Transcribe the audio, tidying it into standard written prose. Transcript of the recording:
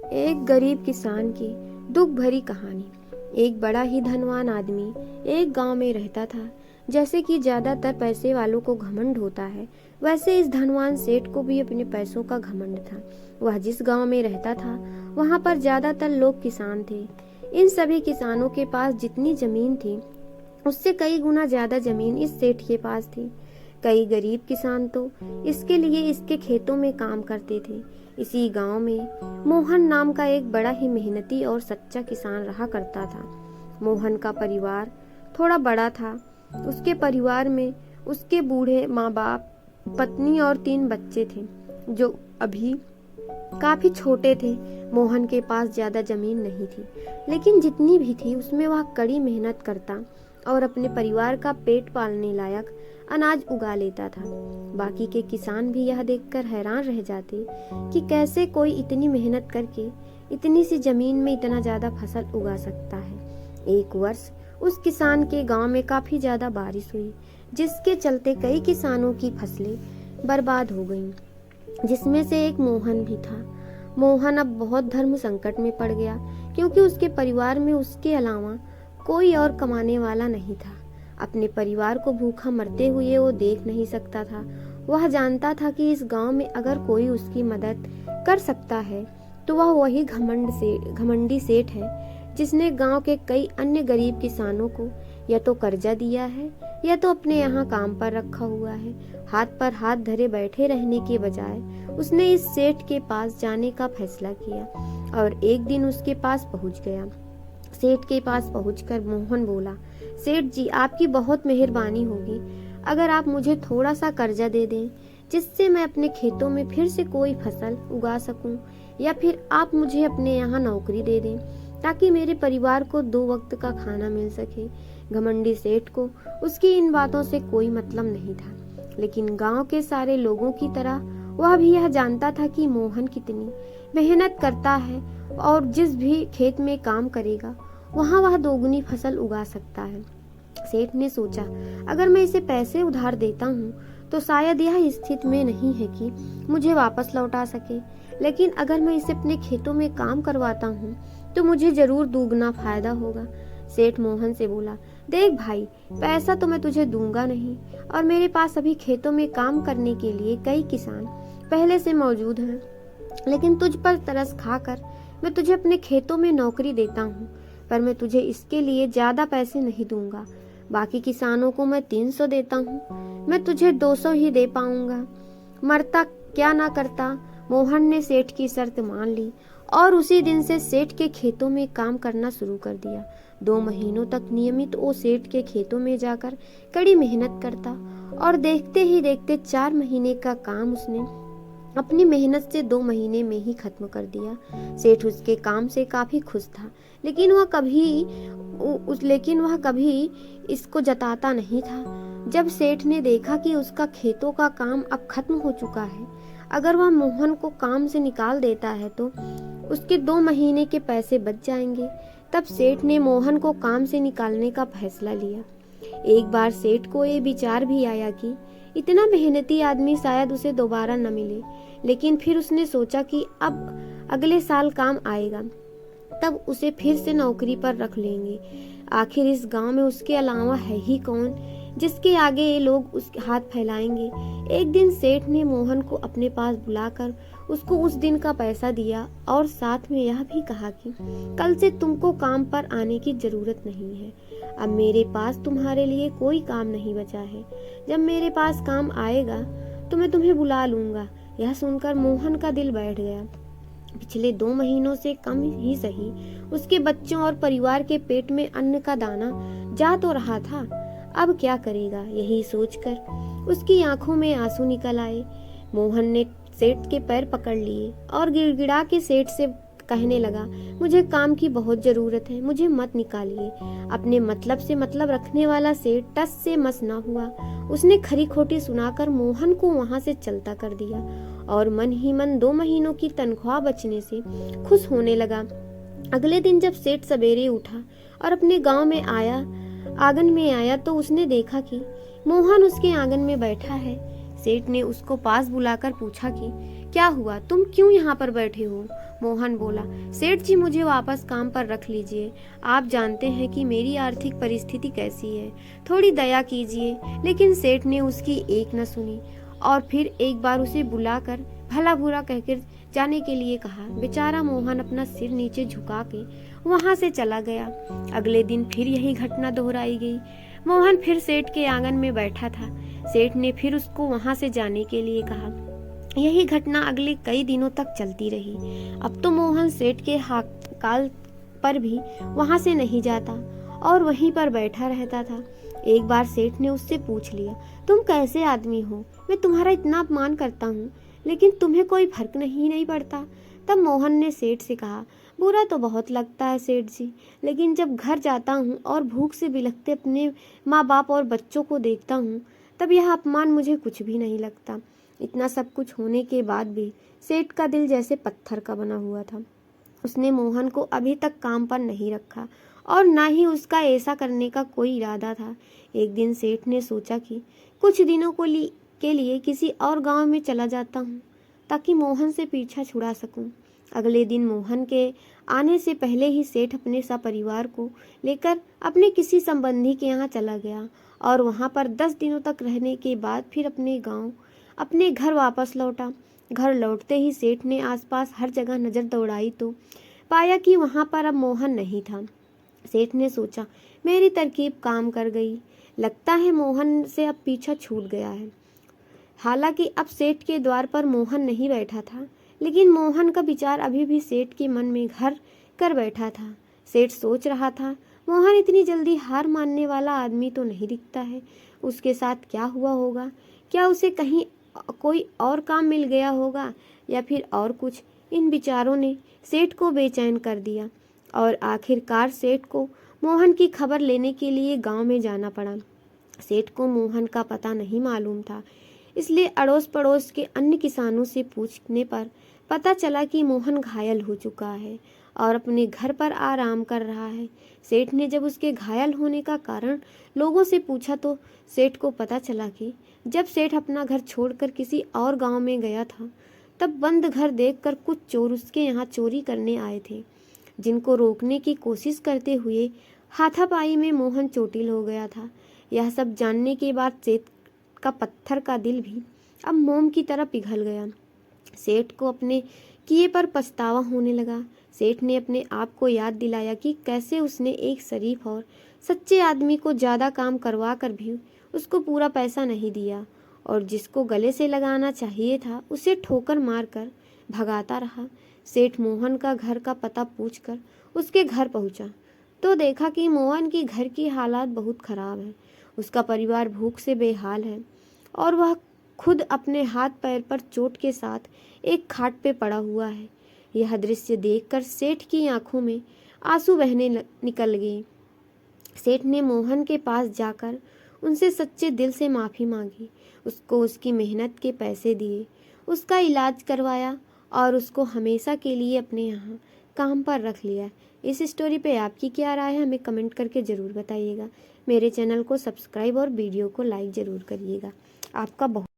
एक गरीब किसान की दुख भरी कहानी। एक बड़ा ही धनवान आदमी एक गांव में रहता था। जैसे कि ज्यादातर पैसे वालों को घमंड होता है, वैसे इस धनवान सेठ को भी अपने पैसों का घमंड था। वह जिस गांव में रहता था वहां पर ज्यादातर लोग किसान थे। इन सभी किसानों के पास जितनी जमीन थी उससे कई गुना ज्यादा जमीन इस सेठ के पास थी। कई गरीब किसान तो इसके लिए इसके खेतों में काम करते थे। इसी गांव में मोहन नाम का एक बड़ा ही मेहनती और सच्चा किसान रहा करता था। मोहन का परिवार थोड़ा बड़ा था। उसके परिवार में उसके बूढ़े माँ बाप, पत्नी और 3 बच्चे थे जो अभी काफी छोटे थे। मोहन के पास ज्यादा जमीन नहीं थी, लेकिन जितनी भी थी उसमें वह कड़ी मेहनत करता और अपने परिवार का पेट पालने लायक अनाज उगा लेता था। बाकी के किसान भी यह देखकर हैरान रह जाते कि कैसे कोई इतनी मेहनत करके इतनी सी जमीन में इतना ज्यादा फसल उगा सकता है। एक वर्ष उस किसान के गांव में काफी ज्यादा बारिश हुई, जिसके चलते कई किसानों की फसलें बर्बाद हो गईं, जिसमें से एक मोहन भी था। मोहन अब बहुत धर्म संकट में पड़ गया, क्योंकि उसके परिवार में उसके अलावा कोई और कमाने वाला नहीं था। अपने परिवार को भूखा मरते हुए वो देख नहीं सकता था। वह जानता था कि इस गांव में अगर कोई उसकी मदद कर सकता है तो वह वही घमंडी सेठ है, जिसने गांव के कई अन्य गरीब किसानों को या तो कर्जा दिया है या तो अपने यहाँ काम पर रखा हुआ है। हाथ पर हाथ धरे बैठे रहने के बजाय उसने इस सेठ के पास जाने का फैसला किया और एक दिन उसके पास पहुंच गया। सेठ के पास पहुंचकर मोहन बोला, सेठ जी, आपकी बहुत मेहरबानी होगी अगर आप मुझे थोड़ा सा कर्जा दे दें, जिससे मैं अपने खेतों में फिर से कोई फसल उगा सकूं, या फिर आप मुझे अपने यहाँ नौकरी दे दें ताकि मेरे परिवार को 2 वक्त का खाना मिल सके। घमंडी सेठ को उसकी इन बातों से कोई मतलब नहीं था, लेकिन गांव के सारे लोगों की तरह वह भी यह जानता था कि मोहन कितनी मेहनत करता है और जिस भी खेत में काम करेगा वहाँ वह दोगुनी फसल उगा सकता है। सेठ ने सोचा, अगर मैं इसे पैसे उधार देता हूँ तो शायद यह स्थिति में नहीं है कि मुझे वापस लौटा सके, लेकिन अगर मैं इसे अपने खेतों में काम करवाता हूँ तो मुझे जरूर दुगना फायदा होगा। सेठ मोहन से बोला, देख भाई, पैसा तो मैं तुझे दूंगा नहीं, और मेरे पास अभी खेतों में काम करने के लिए कई किसान पहले से मौजूद हैं, लेकिन तुझ पर तरस खाकर मैं तुझे अपने खेतों में नौकरी देता हूँ, पर मैं तुझे इसके लिए ज्यादा पैसे नहीं दूंगा। बाकी किसानों को मैं 300 देता हूँ, मैं तुझे 200 ही दे पाऊंगा। मरता क्या ना करता। मोहन ने सेठ की शर्त मान ली और उसी दिन से सेठ के खेतों में काम करना शुरू कर दिया। 2 महीनों तक नियमित वो सेठ के खेतों में जाकर कड़ी मेहनत करता और देखते ही देखते 4 महीने का काम उसने अपनी मेहनत से 2 महीने में ही खत्म कर दिया। सेठ उसके काम से काफी खुश था, लेकिन वह कभी इसको जताता नहीं था। जब सेठ ने देखा कि उसका खेतों का काम अब खत्म हो चुका है, अगर वह मोहन को काम से निकाल देता है तो उसके 2 महीने के पैसे बच जाएंगे, तब सेठ ने मोहन को काम से निकालने का फैसला लिया। एक बार सेठ को ये विचार भी आया कि इतना मेहनती आदमी शायद उसे दोबारा न मिले, लेकिन फिर उसने सोचा कि अब अगले साल काम आएगा, तब उसे फिर से नौकरी पर रख लेंगे। आखिर इस गांव में उसके अलावा है ही कौन जिसके आगे ये लोग उसके हाथ फैलाएंगे। एक दिन सेठ ने मोहन को अपने पास बुलाकर उसको उस दिन का पैसा दिया और साथ में यह भी कहा कि कल से तुमको काम पर आने की जरूरत नहीं है। अब मेरे पास तुम्हारे लिए कोई काम नहीं बचा है। जब मेरे पास काम आएगा तो मैं तुम्हें बुला लूंगा। यह सुनकर मोहन का दिल बैठ गया। पिछले 2 महीनों से कम ही सही उसके बच्चों और परिवार के पेट में अन्न का दाना जा तो रहा था, अब क्या करेगा। यही सोचकर उसकी आंखों में आंसू निकल आए। मोहन ने सेठ के पैर पकड़ लिए और गिड़गिड़ा के सेठ से कहने लगा, मुझे काम की बहुत जरूरत है, मुझे मत निकालिए। अपने मतलब से मतलब रखने वाला सेठ टस से मस ना हुआ। उसने खरी खोटी सुनाकर मोहन को वहां से चलता कर दिया और मन ही मन 2 महीनों की तनख्वाह बचने से खुश होने लगा। अगले दिन जब सेठ सवेरे उठा और अपने गांव में आंगन में आया तो उसने देखा कि मोहन उसके आंगन में बैठा है। सेठ ने उसको पास बुलाकर पूछा कि क्या हुआ, तुम क्यों यहाँ पर बैठे हो? मोहन बोला, सेठ जी मुझे वापस काम पर रख लीजिए। आप जानते हैं कि मेरी आर्थिक परिस्थिति कैसी है, थोड़ी दया कीजिए। लेकिन सेठ ने उसकी एक न सुनी और फिर एक बार उसे बुलाकर भला बुरा कहकर जाने के लिए कहा। बेचारा मोहन अपना सिर नीचे झुका के वहां से चला गया। अगले दिन फिर यही घटना दोहराई गई। मोहन फिर सेठ के आंगन में बैठा था। सेठ ने फिर उसको वहां से जाने के लिए कहा। यही घटना अगले कई दिनों तक चलती रही। अब तो मोहन सेठ के काल पर भी वहां से नहीं जाता और वहीं पर बैठा रहता था। एक बार सेठ ने उससे पूछ लिया, तुम कैसे आदमी हो? मैं तुम्हारा इतना अपमान करता हूँ, लेकिन तुम्हें कोई फर्क नहीं पड़ता। तब मोहन ने सेठ से कहा, बुरा तो बहुत लगता है सेठ जी, लेकिन जब घर जाता हूँ और भूख से बिलखते अपने माँ बाप और बच्चों को देखता हूँ, तब यह अपमान मुझे कुछ भी नहीं लगता। इतना सब कुछ होने के बाद भी सेठ का दिल जैसे पत्थर का बना हुआ था। उसने मोहन को अभी तक काम पर नहीं रखा और ना ही उसका ऐसा करने का कोई इरादा था। एक दिन सेठ ने सोचा कि कुछ दिनों के लिए किसी और गांव में चला जाता हूँ ताकि मोहन से पीछा छुड़ा सकूं। अगले दिन मोहन के आने से पहले ही सेठ अपने सपरिवार को लेकर अपने किसी संबंधी के यहाँ चला गया और वहाँ पर 10 दिनों तक रहने के बाद फिर अपने घर वापस लौटा। घर लौटते ही सेठ ने आसपास हर जगह नजर दौड़ाई तो पाया कि वहाँ पर अब मोहन नहीं था। सेठ ने सोचा, मेरी तरकीब काम कर गई, लगता है मोहन से अब पीछा छूट गया है। हालांकि अब सेठ के द्वार पर मोहन नहीं बैठा था, लेकिन मोहन का विचार अभी भी सेठ के मन में घर कर बैठा था। सेठ सोच रहा था, मोहन इतनी जल्दी हार मानने वाला आदमी तो नहीं दिखता है। उसके साथ क्या हुआ होगा? क्या उसे कहीं कोई और काम मिल गया होगा या फिर और कुछ? इन विचारों ने सेठ को बेचैन कर दिया और आखिरकार सेठ को मोहन की खबर लेने के लिए गांव में जाना पड़ा। सेठ को मोहन का पता नहीं मालूम था, इसलिए अड़ोस पड़ोस के अन्य किसानों से पूछने पर पता चला कि मोहन घायल हो चुका है और अपने घर पर आराम कर रहा है। सेठ ने जब उसके घायल होने का कारण लोगों से पूछा तो सेठ को पता चला कि जब सेठ अपना घर छोड़कर किसी और गांव में गया था, तब बंद घर देखकर कुछ चोर उसके यहाँ चोरी करने आए थे, जिनको रोकने की कोशिश करते हुए हाथापाई में मोहन चोटिल हो गया था। यह सब जानने के बाद सेठ का पत्थर का दिल भी अब मोम की तरह पिघल गया। सेठ को अपने किए पर पछतावा होने लगा। सेठ ने अपने आप को याद दिलाया कि कैसे उसने एक शरीफ और सच्चे आदमी को ज़्यादा काम करवा कर भी उसको पूरा पैसा नहीं दिया और जिसको गले से लगाना चाहिए था उसे ठोकर मारकर भगाता रहा। सेठ मोहन का घर का पता पूछकर उसके घर पहुंचा तो देखा कि मोहन की घर की हालात बहुत खराब है। उसका परिवार भूख से बेहाल है और वह खुद अपने हाथ पैर पर चोट के साथ एक खाट पे पड़ा हुआ है। यह दृश्य देखकर सेठ की आंखों में आंसू बहने निकल गए। सेठ ने मोहन के पास जाकर उनसे सच्चे दिल से माफ़ी मांगी, उसको उसकी मेहनत के पैसे दिए, उसका इलाज करवाया और उसको हमेशा के लिए अपने यहाँ काम पर रख लिया। इस स्टोरी पे आपकी क्या राय है, हमें कमेंट करके ज़रूर बताइएगा। मेरे चैनल को सब्सक्राइब और वीडियो को लाइक ज़रूर करिएगा। आपका बहुत